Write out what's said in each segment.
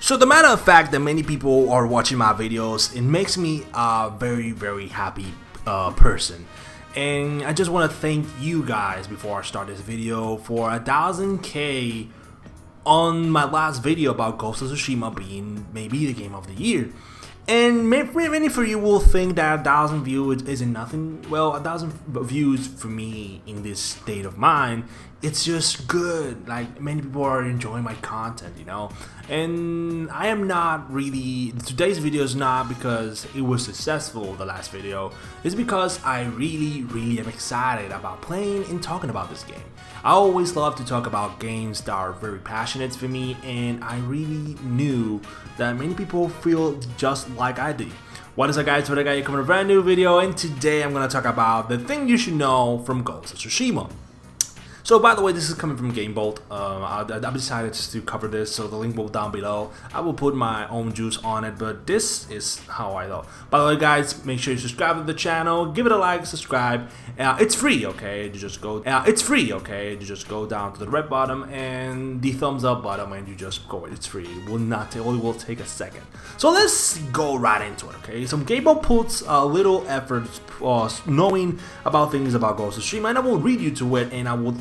So the matter of fact that many people are watching my videos, it makes me a very happy person. And I just want to thank you guys before I start this video for 1,000K on my last video about Ghost of Tsushima being maybe the game of the year. And many for you will think that 1,000 views isn't nothing. Well, 1,000 views for me in this state of mind, it's just good. Like, many people are enjoying my content, you know. And I am not really, today's video is not because it was successful, the last video. It's because I really am excited about playing and talking about this game. I always love to talk about games that are very passionate for me, and I really knew that many people feel just like I do. What is up, guys? What I got you coming to a brand new video, and today I'm gonna talk about the thing you should know from Ghost of Tsushima. So, by the way, this is coming from GameBolt. I decided just to cover this, so the link will be down below. I will put my own juice on it, but this is how I know. By the way, guys, make sure you subscribe to the channel, give it a like, subscribe. It's free, okay? You just go. It's free, okay? You just go down to the red bottom and the thumbs up bottom, and you just go. It's free. It will not. It only will take a second. So let's go right into it, okay? So GameBolt puts a little effort knowing about things about Ghost of Tsushima, and I will read you to it, and I will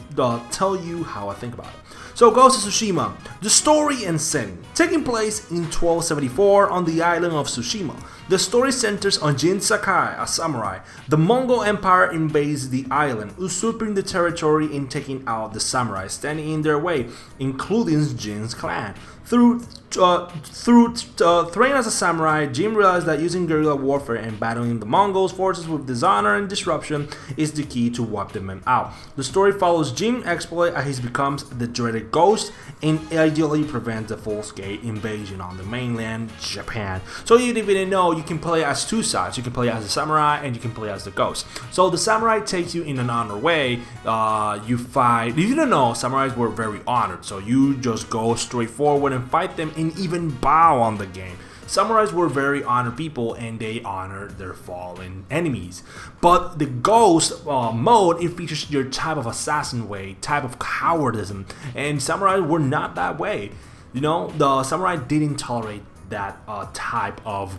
tell you how I think about it. So, Ghost of Tsushima, the story and setting. Taking place in 1274 on the island of Tsushima. The story centers on Jin Sakai, a samurai. The Mongol Empire invades the island, usurping the territory and taking out the samurai standing in their way, including Jin's clan. Through training as a samurai, Jin realized that using guerrilla warfare and battling the Mongols' forces with dishonor and disruption is the key to wipe them out. The story follows Jin's exploit as he becomes the dreaded ghost and ideally prevents the full-scale invasion on the mainland, Japan. So you didn't know, you can play as two sides. You can play as a samurai and you can play as the ghost. So the samurai takes you in an honor way. You fight. If you don't know, samurais were very honored. So you just go straight forward and fight them and even bow on the game. Samurais were very honored people and they honored their fallen enemies. But the ghost mode, it features your type of assassin way, type of cowardism, and samurais were not that way. You know, the samurai didn't tolerate that type of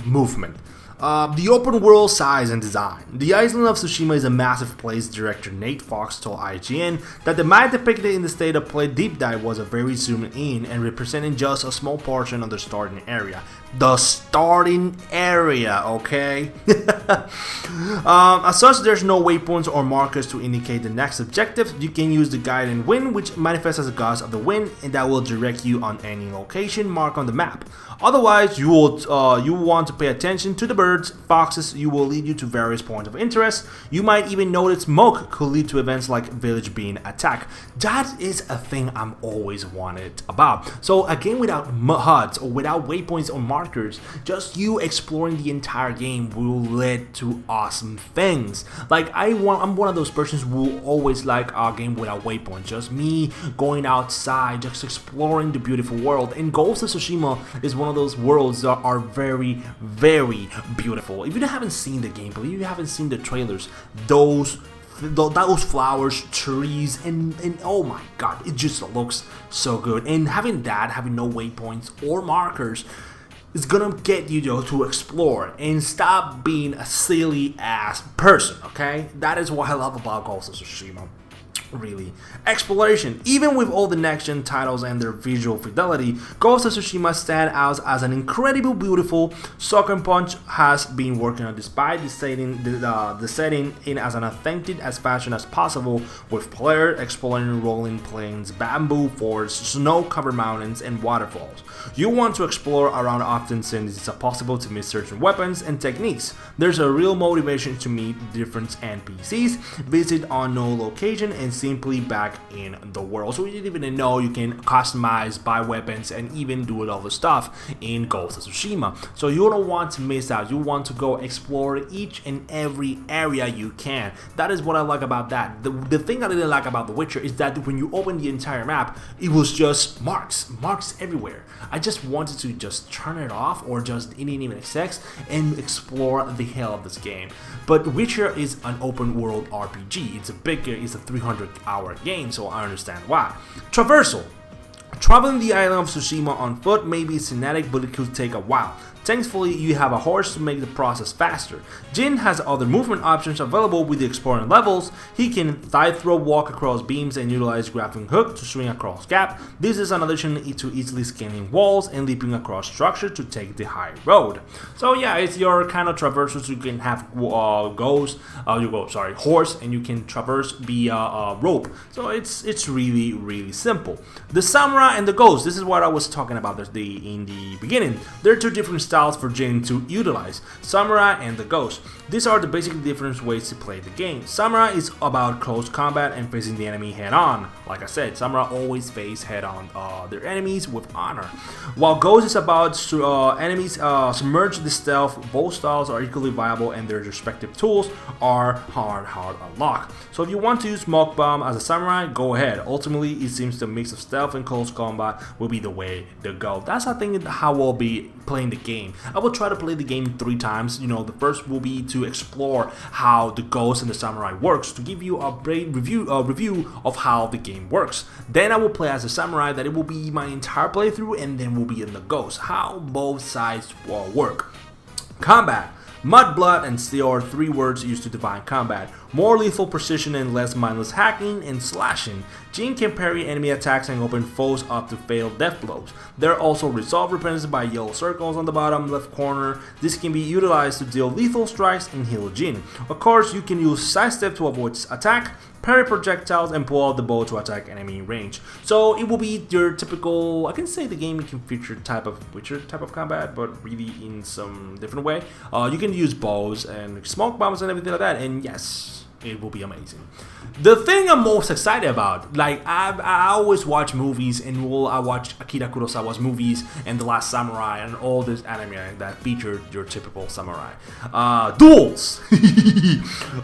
movement. The open world size and design. The island of Tsushima is a massive place. Director Nate Fox told IGN that the map depicted in the State of Play deep dive was a very zoomed in and representing just a small portion of the starting area. The starting area, okay? As such, there's no waypoints or markers to indicate the next objective. You can use the guiding wind, which manifests as a gust of the wind, and that will direct you on any location marked on the map. Otherwise, you want to pay attention to the birds, foxes. You will lead you to various points of interest. You might even notice smoke could lead to events like village being attacked. That is a thing I'm always wanted about. So a game without HUDs or without waypoints or markers, just you exploring the entire game will lead to awesome things. Like I'm one of those persons who always like a game without waypoints. Just me going outside, just exploring the beautiful world. And Ghost of Tsushima is one of those worlds that are very beautiful. If you haven't seen the gameplay, if you haven't seen the trailers, those flowers, trees, and oh my god, it just looks so good. And having no waypoints or markers is gonna get you to explore and stop being a silly ass person, okay? That is what I love about Ghost of Tsushima. Really. Exploration. Even with all the next-gen titles and their visual fidelity, Ghost of Tsushima stands out as an incredibly beautiful. Sucker Punch has been working on despite the setting in as an authentic as fashion as possible, with players exploring rolling plains, bamboo forests, snow-covered mountains, and waterfalls. You want to explore around often since it's possible to miss certain weapons and techniques. There's a real motivation to meet different NPCs, visit unknown location, and simply back in the world. So you didn't even know you can customize, buy weapons, and even do all the stuff in Ghost of Tsushima. So you don't want to miss out. You want to go explore each and every area you can. That is what I like about that. The thing I didn't like about The Witcher is that when you open the entire map, it was just marks everywhere. I just wanted to just turn it off or just didn't even sex and explore the hell of this game. But Witcher is an open world RPG. It's a 300-hour game, so I understand why. Traversal. Traveling the island of Tsushima on foot may be scenic, but it could take a while. Thankfully, you have a horse to make the process faster. Jin has other movement options available with the exploring levels. He can thigh throw, walk across beams, and utilize grappling hook to swing across gap. This is an addition to easily scaling walls and leaping across structure to take the high road. So yeah, it's your kind of traversals. You can have horse, and you can traverse via rope. So it's really simple. The samurai and the ghost. This is what I was talking about in the beginning. There are two different styles for Jin to utilize, Samurai and the Ghost. These are the basic different ways to play the game. Samurai is about close combat and facing the enemy head on. Like I said, Samurai always face head on their enemies with honor. While Ghost is about enemies submerge the stealth. Both styles are equally viable and their respective tools are hard unlock. So if you want to use Smoke Bomb as a Samurai, go ahead. Ultimately, it seems the mix of stealth and close combat will be the way to go. That's I think how we'll be playing the game. I will try to play the game 3 times. You know, the first will be to explore how the Ghost and the Samurai works, to give you a brief review of how the game works. Then I will play as a Samurai, that it will be my entire playthrough, and then will be in the Ghost, how both sides work. Combat. Mud, blood, and steel are 3 words used to define combat. More lethal precision and less mindless hacking and slashing. Jin can parry enemy attacks and open foes up to fatal death blows. There are also resolve represented by yellow circles on the bottom left corner. This can be utilized to deal lethal strikes and heal Jin. Of course, you can use sidestep to avoid attack, parry projectiles, and pull out the bow to attack enemy range. So it will be your typical, I can say the game can feature Witcher type of combat, but really in some different way. You can use bows and smoke bombs and everything like that, and yes, it will be amazing. The thing I'm most excited about, like I always watch movies, and I watch Akira Kurosawa's movies and The Last Samurai and all this anime that featured your typical samurai. Duels!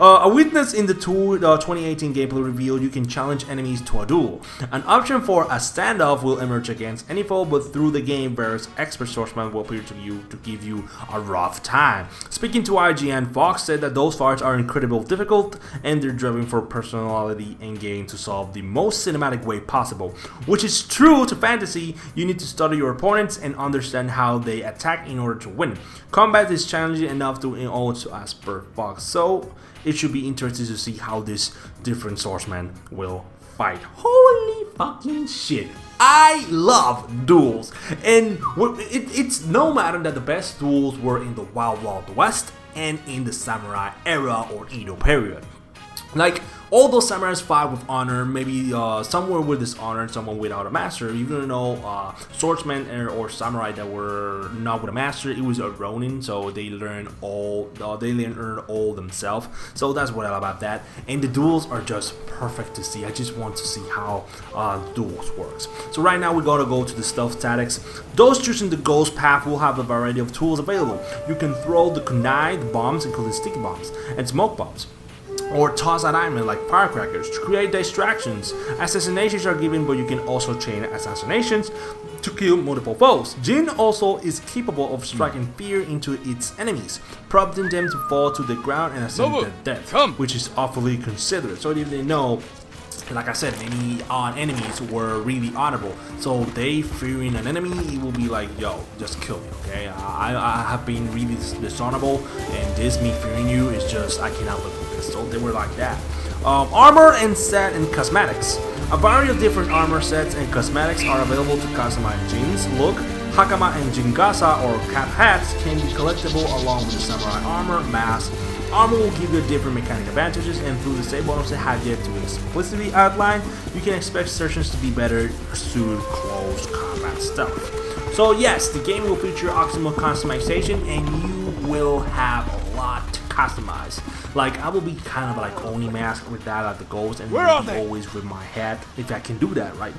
A witness in the 2018 gameplay reveal, you can challenge enemies to a duel. An option for a standoff will emerge against any foe, but through the game, various expert swordsmen will appear to you to give you a rough time. Speaking to IGN, Fox said that those fights are incredibly difficult, and they're driven for personality and game to solve the most cinematic way possible. Which is true to fantasy. You need to study your opponents and understand how they attack in order to win. Combat is challenging enough to also as per Fox, so it should be interesting to see how these different swordsmen will fight. Holy fucking shit. I love duels, and it's no matter that the best duels were in the Wild West and in the samurai era or Edo period. Like, all those samurais fight with honor, maybe some were with dishonor and someone without a master. Even though swordsmen or samurai that were not with a master, it was a ronin, so they learn all themselves. So that's what I love about that. And the duels are just perfect to see. I just want to see how duels works. So right now we're gonna go to the stealth tactics. Those choosing the ghost path will have a variety of tools available. You can throw the kunai, the bombs, including sticky bombs and smoke bombs, or toss an item like firecrackers to create distractions. Assassinations are given, but you can also chain assassinations to kill multiple foes. Jin also is capable of striking fear into its enemies, prompting them to fall to the ground and ascend their death, which is awfully considerate. So if they know, like I said, many enemies were really honorable, so they fearing an enemy, it will be like, yo, just kill me, okay? I have been really dishonorable, and this me fearing you is just, I cannot live with this. So they were like that. Armor and set and cosmetics. A variety of different armor sets and cosmetics are available to customize Jin's look. Hakama and Jingasa or cap hats can be collectible along with the samurai armor, mask. Armor will give you different mechanic advantages, and through the same bonus that have yet to explicitly outline, you can expect sections to be better suited close combat stuff. So yes, the game will feature optimal customization, and you will have a lot to customize. Like, I will be kind of like Oni mask with that at the ghost, and always with my hat, if I can do that, right?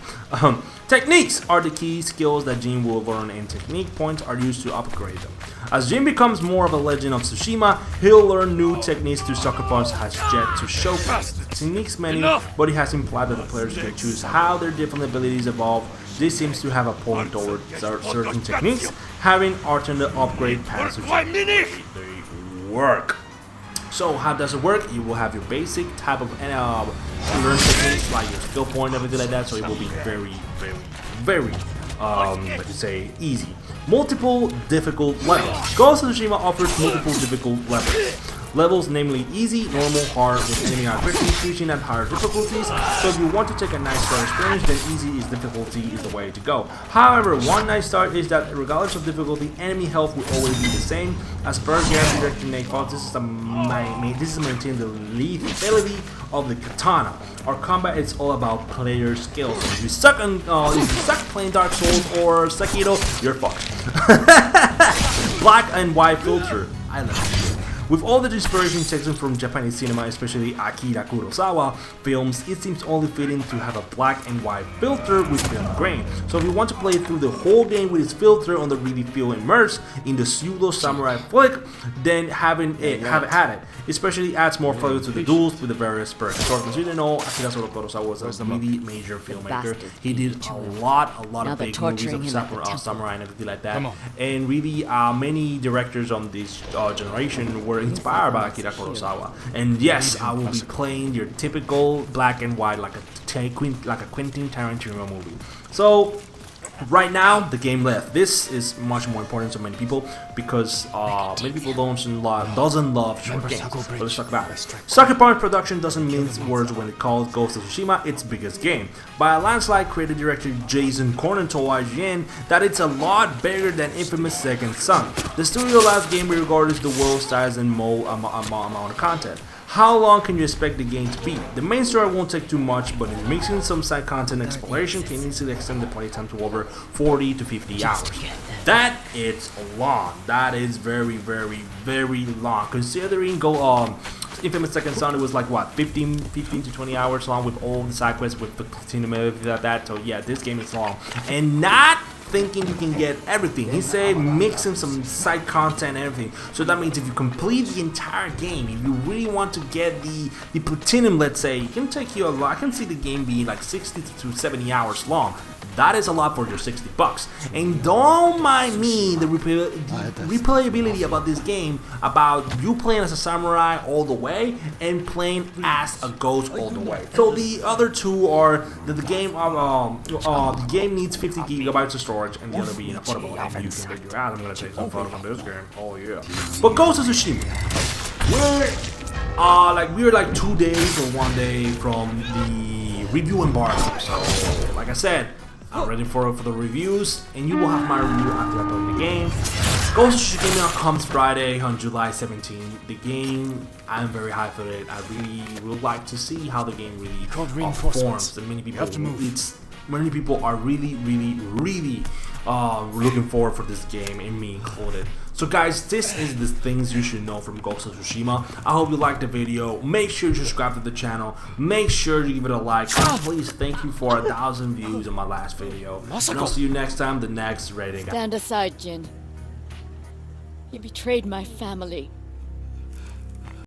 Techniques are the key skills that Jin will learn, and technique points are used to upgrade them. As Jin becomes more of a legend of Tsushima, he'll learn new techniques to Sucker Punch has yet to showcase. Techniques many, but it has implied that the players can choose how their different abilities evolve. This seems to have a point toward certain techniques having alternate upgrade paths which they work. So how does it work? You will have your basic type of learn techniques like your skill point and everything like that, so it will be very let's say easy. Multiple difficult levels. Ghost of Tsushima offers multiple difficult levels, namely easy, normal, hard, with enemy quickly switching at higher difficulties. So if you want to take a nice start experience, then easy is difficulty is the way to go. However, one nice start is that regardless of difficulty, enemy health will always be the same. As per game director Nate Fox, this is to maintain the lethality of the katana. Our combat is all about player skills. So if you suck playing Dark Souls or Sekiro, you're fucked. Black and white filter. I love it. With all the inspiration taken from Japanese cinema, especially Akira Kurosawa films, it seems only fitting to have a black and white filter with film grain. So if you want to play through the whole game with its filter on the really feel immersed in the pseudo samurai flick, then have it had it. Especially adds more flavor to the duels with the various perks. So as you didn't know, Akira Kurosawa was a really major filmmaker. He did a lot of big movies of samurai and everything like that. And really many directors on this generation were inspired by Akira Kurosawa. And yes, I will be playing your typical black and white like a Quentin Tarantino movie. So right now, the game left. This is much more important to many people because many people doesn't love short games. But let's talk about it. Sucker Punch Production doesn't mince words when it calls Ghost of Tsushima its biggest game. By a landslide, creative director Jason Cornyn told IGN that it's a lot bigger than infamous Second Son. The studio last game we regard as the world's size and amount of content. How long can you expect the game to be? The main story won't take too much, but in mixing some side content exploration can easily extend the playtime to over 40 to 50 hours. That is long. That is very long. Considering Infamous Second Son, it was like what, 15 to 20 hours long with all the side quests with the platinum and everything like that. So yeah, this game is long. And not thinking you can get everything. He said mix in some side content and everything. So that means if you complete the entire game, if you really want to get the platinum, let's say, it can take you a lot. I can see the game being like 60 to 70 hours long. That is a lot for your $60. And don't mind me the replayability about this game, about you playing as a samurai all the way and playing as a ghost all the way. So the other two are that the game needs 50 gigabytes of storage and the other being affordable. And you can figure out. I'm gonna take some photos from this game. Oh yeah. But Ghost of Tsushima, we're like 2 days or 1 day from the review embargo. So like I said, I'm ready for the reviews, and you will have my review after I play the game. Ghost of Tsushima comes Friday on July 17th. The game, I'm very hyped for it. I really would like to see how the game really performs. And many people are really looking forward for this game, and me included. So guys, this is the things you should know from Ghost of Tsushima. I hope you liked the video. Make sure you subscribe to the channel. Make sure you give it a like. Please, thank you for 1,000 views on my last video. And I'll see you next time, the next rating. Stand aside, Jin. You betrayed my family.